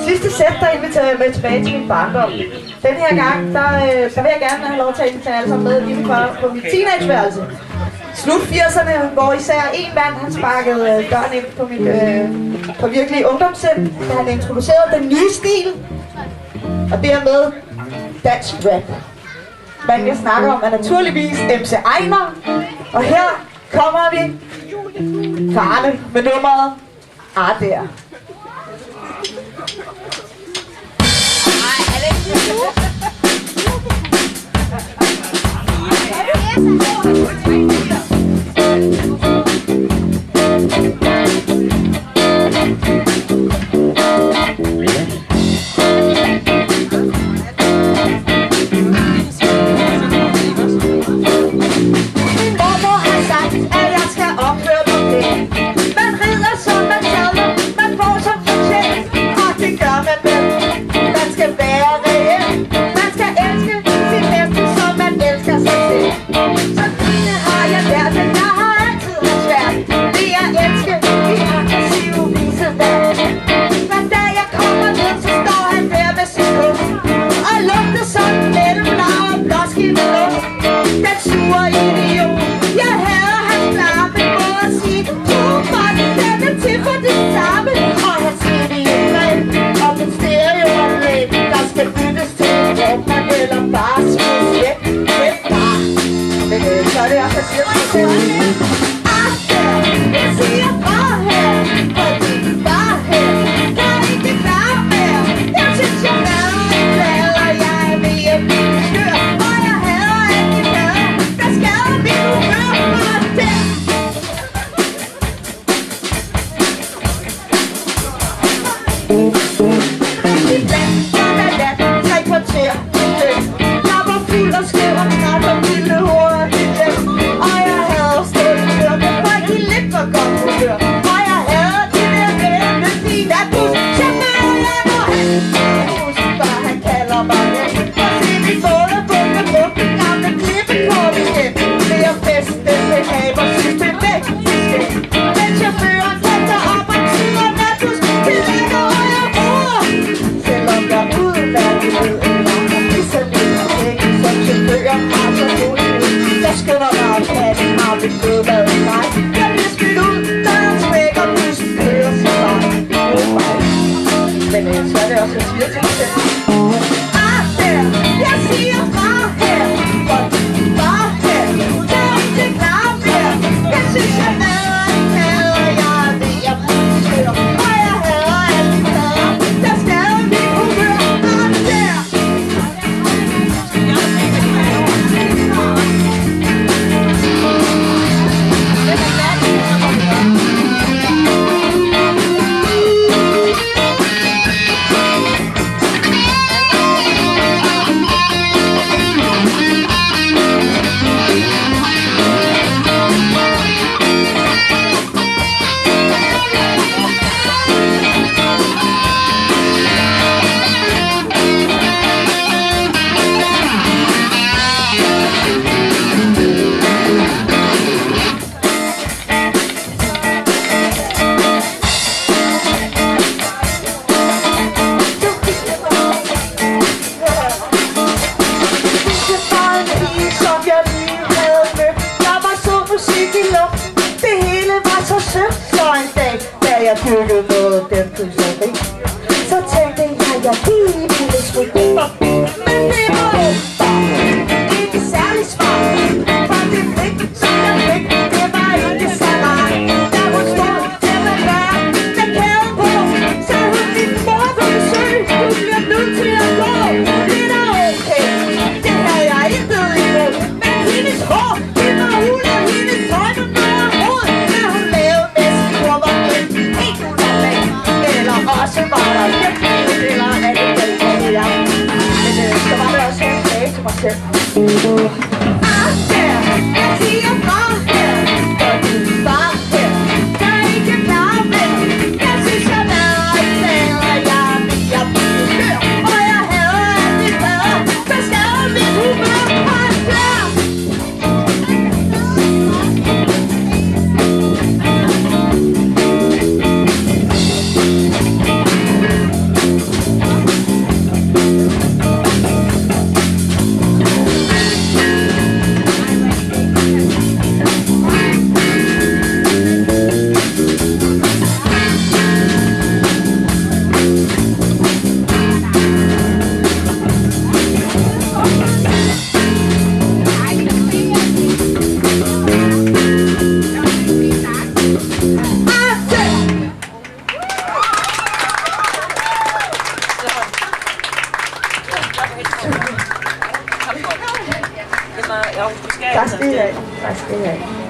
Sidste sæt, der inviterer jeg med tilbage til min barndom. Den her gang, der vil jeg gerne have lov til at invitere alle sammen med indenfor på mit teenageværelse. Slut 80'erne, hvor især en mand, han sparkede døren ind på virkelig ungdomssind, da han introducerede den nye stil, og dermed dansk rap. Men jeg snakker om er naturligvis MC Einar, og her kommer vi farne med nummeret der. Tak skal I have. Tak skal I have.